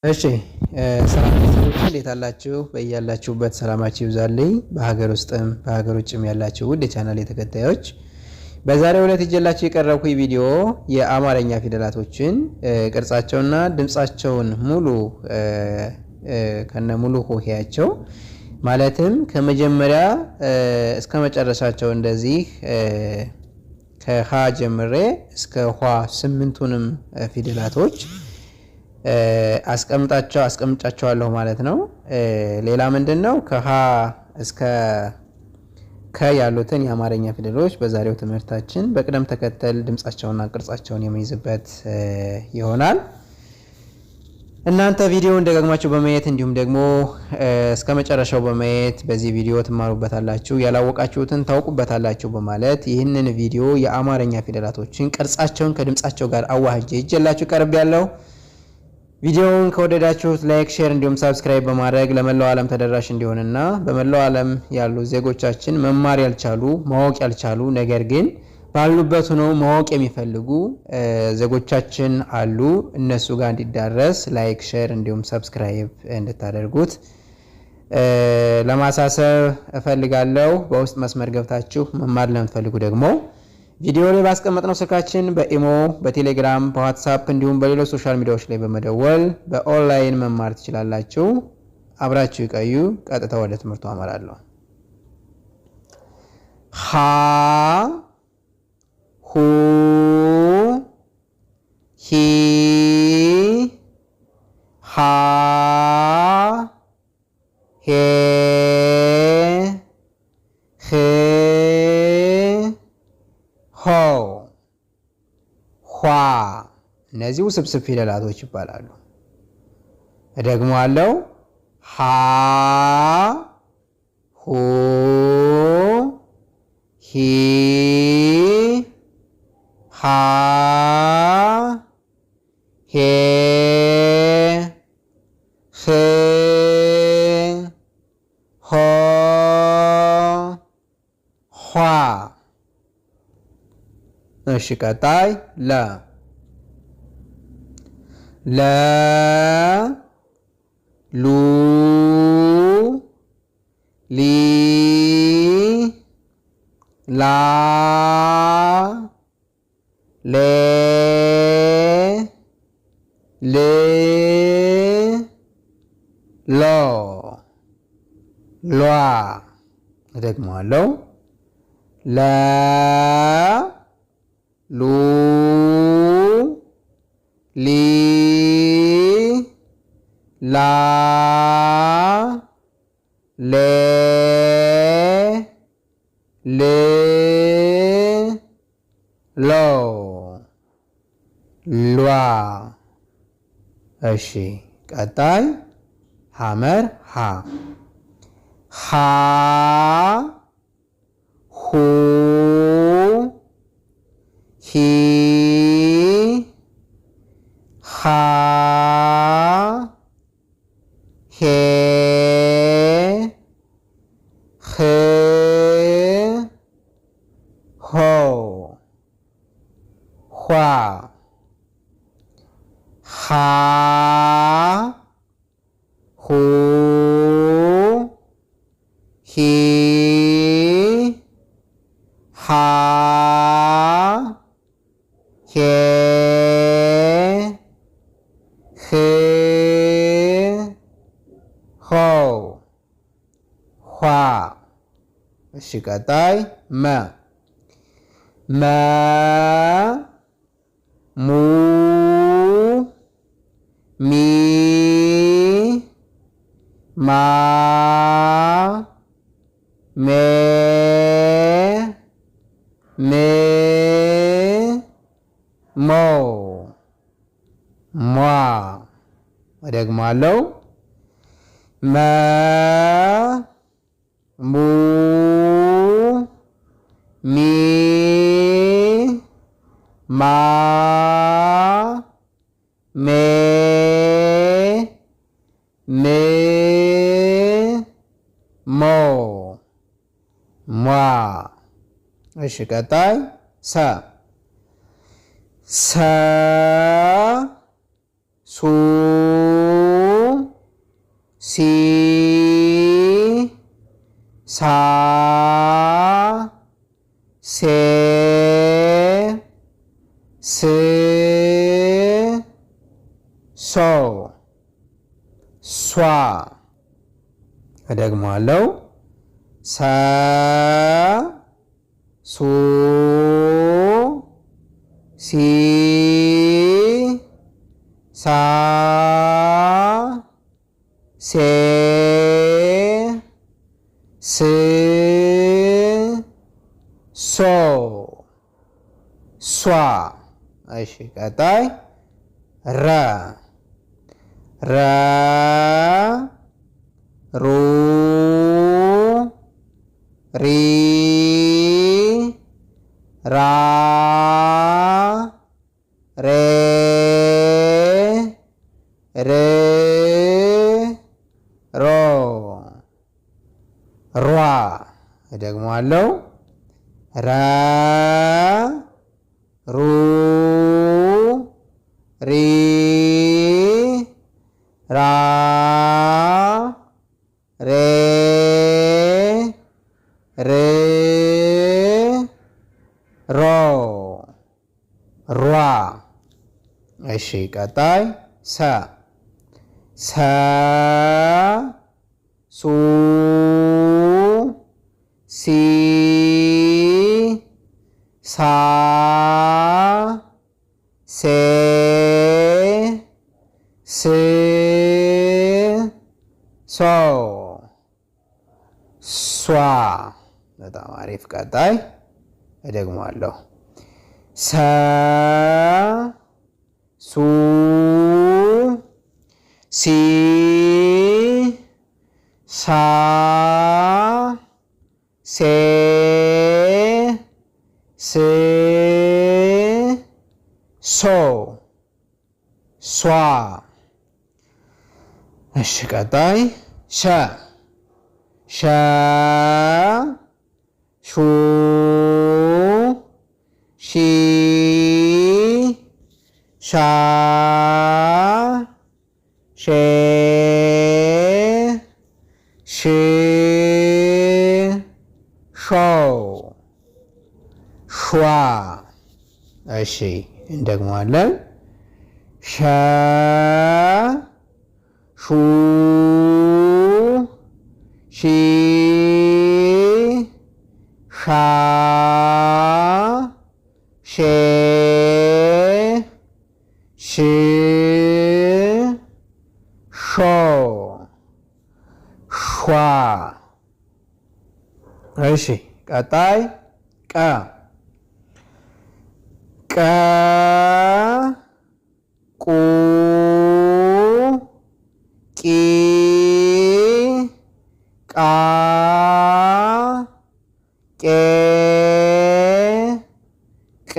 እሺ ሰላም ቤተሰቦች እንዴት አላችሁ? በያላችሁበት ሰላማችሁ ይብዛልኝ። በሀገር ውስጥም በሀገር ውጭም ያላችሁ ውድ የቻናሌ ተከታዮች በዛሬው ዕለት ይዤላችሁ የቀረብኩት ቪዲዮ የአማርኛ ፊደላቶችን ቅርጻቸውና ድምጻቸውን ሙሉ ከነ ሙሉ ሆሄያቸው ማለትም ከመጀመሪያ እስከ መጨረሻቸው እንደዚህ ከሀ ጀምሬ እስከ ኋ ስምንቱንም ፊደላቶች አስቀምጫቸዋለሁ ማለት ነው። ሌላ ምንድነው ከሀ እስከ ከ ያሉትን የአማርኛ ፊደሎች በዛሬው ትምህርታችን በቅደም ተከተል ድምጻቸውና ቅርጻቸውን የሚይዝበት ይሆናል። እናንተ ቪዲዮውን ደጋግማችሁ በማየት እንዲሁም ደግሞ እስከ መጨረሻው በማየት በዚህ ቪዲዮ ትማሩበታላችሁ፣ ያላወቃችሁትን ታውቁበታላችሁ በማለት ይህንን ቪዲዮ የአማርኛ ፊደላቶችን ቅርጻቸውን ከድምጻቸው ጋር አዋህጄ ይዤላችሁ ቀርቤያለሁ። ቪዲዮውን ከወደዳችሁት ላይክ፣ ሼር እንዲሁም ሰብስክራይብ በማድረግ ለመላው ዓለም ተደራሽ እንዲሆንና በመላው ዓለም ያሉ ዜጎቻችን መማር ያልቻሉ ማወቅ ያልቻሉ ነገር ግን ባሉበት ሆነው ማወቅ የሚፈልጉ ዜጎቻችን አሉ። እነሱ ጋር እንዲዳረስ ላይክ፣ ሼር እንዲሁም ሰብስክራይብ እንድታደርጉት ለማሳሰብ እፈልጋለሁ። በውስጥ መስመር ገብታችሁ መማር ለምትፈልጉ ደግሞ ቪዲዮ ላይ ባስቀመጥነው ስልካችን በኢሞ፣ በቴሌግራም፣ በዋትስአፕ እንዲሁም በሌሎች ሶሻል ሚዲያዎች ላይ በመደወል በኦንላይን መማር ትችላላችሁ። አብራችሁ ይቆዩ። ቀጥታ ወደ ትምህርቱ አመራለሁ። ሀ ሁ ሂ ሃ ሄ ህ ሆ ኋ እነዚህ ውስብስብ ፊደላቶች ይባላሉ። እደግመዋለሁ። ሀ ሁ ሂ ሃ ሄ ህ ሆ ኋ። እሺ ቀጣይ ለ ሉ ሊ ላ ሌ ል ሎ ሏ። እደግመዋለሁ። ለ ሉ ሊ ላ ሌ ል ሎ ሏ። እሺ ቀጣይ ሐመር ሀ ሀ ሁ ሂ ሃ ሄ ህ ሆ ኋ ሃ ሁ ሂ ሃ ሄ ህ ሆ ኋ። እሺ ቀጣይ መ ሙ ሚ ማ ሜ ም ሞ ሟ። እደግማለሁ። መ ሙ ሚ ማ ሜ ም ሞ ሟ። እሺ ቀጣይ ሰ ሱ ሳ ሴ ስ ሶ ሷ እደግመዋለሁ ሰ ሱ ሲ ሳ ሴ ስ ሶ ሷ እሺ ቀጣይ ረ ረ ሩ ሪ ራ ሬ ር ሮ ሯ እደግመዋለሁ ረ ሩ ሪ ራ ሬ ር ሮ ሯ እሺ ቀጣይ ሰ ሰ ሱ ሲ ሳ ሴ ስ ሶ ሷ በጣም አሪፍ ቀጣይ እደግመዋለሁ ሰ ሱ ሲ ሳ ሴ ስ ሶ ሷ እሺ ቀጣይ ሸ ሸ ሹ ሺ ሻ ሼ ሽ ሾ ሿ እሺ እንደግመዋለን ሸ ሹ ሺ ሻ ሼ ሽ ሾ ሿ እሺ ቀጣይ ቀ ቀ ቁ ቂ ቃ ቄ ቅ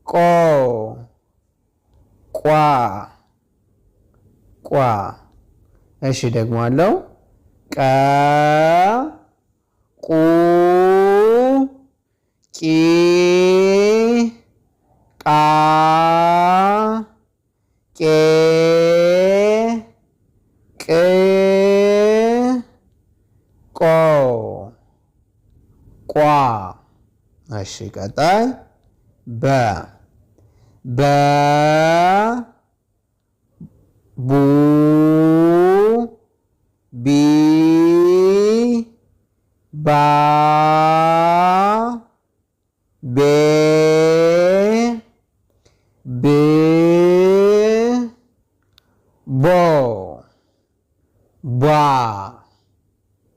ቆ ቋ ቋ እሺ ደግሞአለው ቀ ቁ ቂ ቃ ቄ ቅ ቆ ቋ እሺ ቀጣይ በ በ ቡ ቢ ባ ቤ ብ ቦ ቧ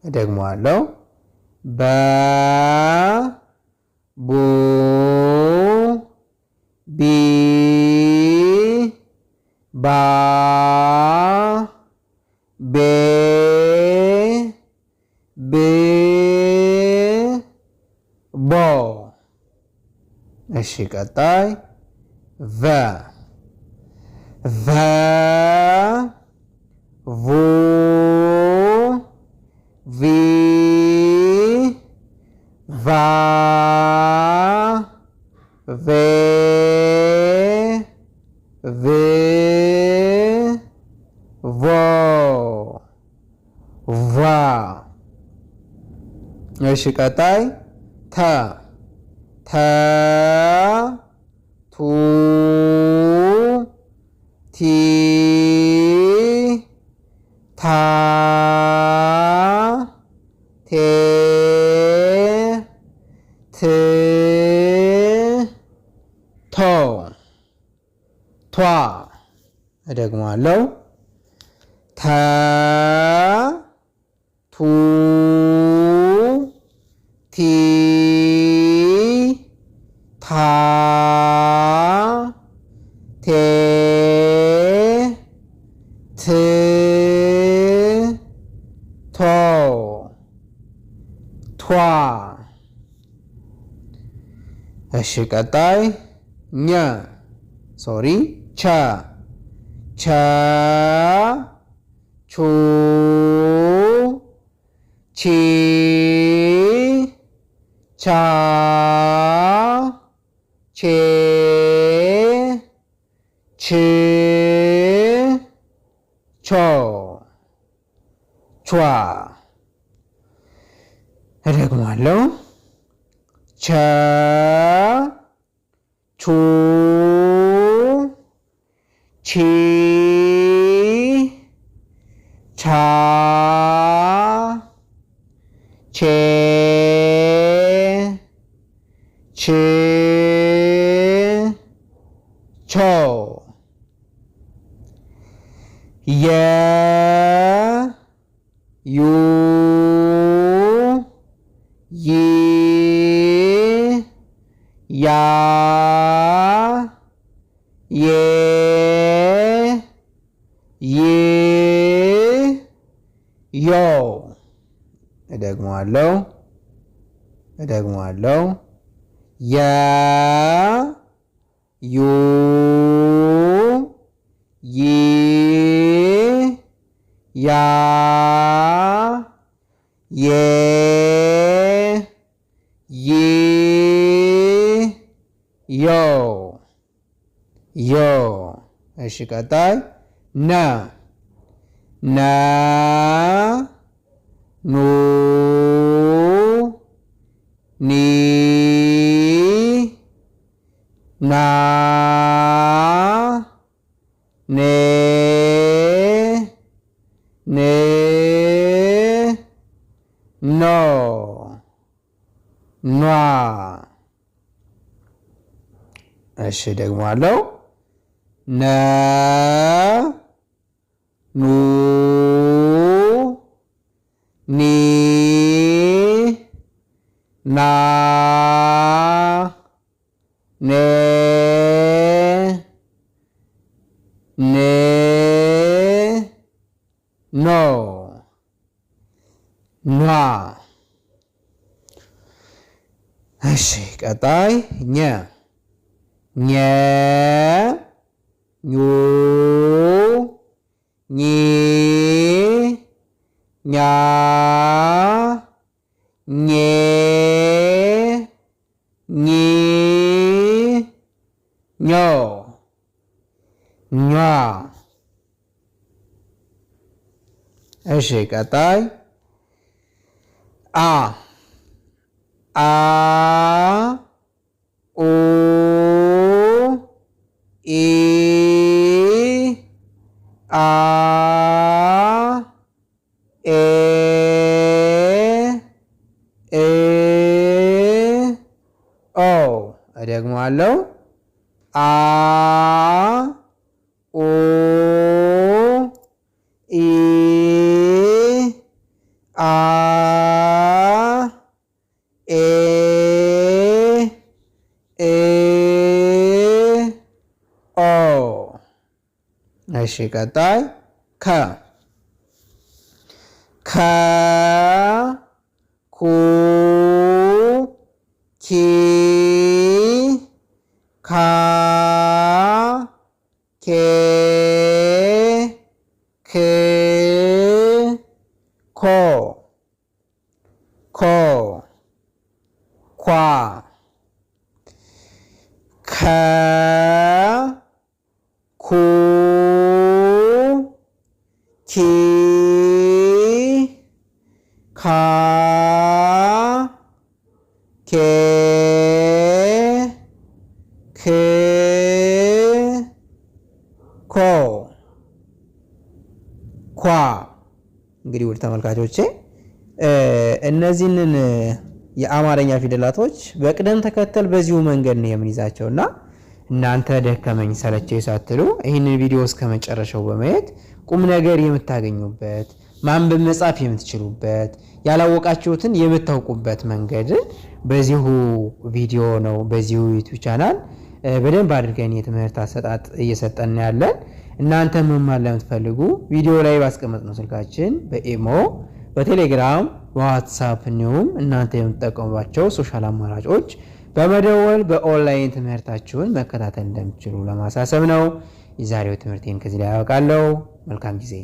እደግመዋለሁ በ ቡ ቢ ባ ቤ ብ ቦ እሺ ቀጣይ ቨ ቨ ቡ ቪ ቫ ቬ ቭ ቮ እሺ ቀጣይ ተ ተ ቱ ቲ ታ ቴ ት ቶ ቷ እደግማለሁ ተ ቱ ቲ ታ ቴ ት ቶ ቷ እሺ ቀጣይ ኘ ሶሪ ቸ ቸ ቹ ቺ ቻ ቼ ች ቾ ቿ እደግማለሁ ቸ ቹ ቺ ቻ ቼ ች ቾ የ ዩ ይ ያ ዬ ይ ዮ እደግመዋለሁ የ ዩ ይ ያ ዬ ይ ዮ ዮ እሺ ቀጣይ ነ ነ ኑ ኒ ና ኔ ኔ ኖ ኗ እሺ ደግሞአለው ነ ኑ ኒ ና ኔ ኔ ኖ ኗ እሺ ቀጣይ ኘ ኘ ኙ ኚ ኛ ኜ ኚ ኞ ኟ እሺ ቀጣይ አ አ ኡ ኢ አ ኤ እ ኦ እደግመዋለሁ አ ኡ ኢ አ ኤ እ ኦ እሺ ቀጣይ ከ ከ ኩ ኪ ካ ኬ ክ ኮ ኮ ኳ ከ ኩ ኪ ካ ክ ኮ ኳ። እንግዲህ ውድ ተመልካቾቼ እነዚህንን የአማርኛ ፊደላቶች በቅደም ተከተል በዚሁ መንገድ ነው የምንይዛቸውና እናንተ ደከመኝ ሰለቸኝ ሳትሉ ይህንን ቪዲዮ እስከ መጨረሻው በማየት ቁም ነገር የምታገኙበት ማንበብ መጻፍ የምትችሉበት ያላወቃችሁትን የምታውቁበት መንገድን በዚሁ ቪዲዮ ነው በዚሁ ዩቲዩብ ቻናል በደንብ አድርገን የትምህርት አሰጣጥ እየሰጠን ያለን። እናንተ መማር ለምትፈልጉ ቪዲዮ ላይ ባስቀመጥነው ስልካችን በኢሞ በቴሌግራም በዋትስአፕ እንዲሁም እናንተ የምትጠቀሙባቸው ሶሻል አማራጮች በመደወል በኦንላይን ትምህርታችሁን መከታተል እንደምትችሉ ለማሳሰብ ነው። የዛሬው ትምህርቴን ከዚህ ላይ ያበቃለሁ። መልካም ጊዜ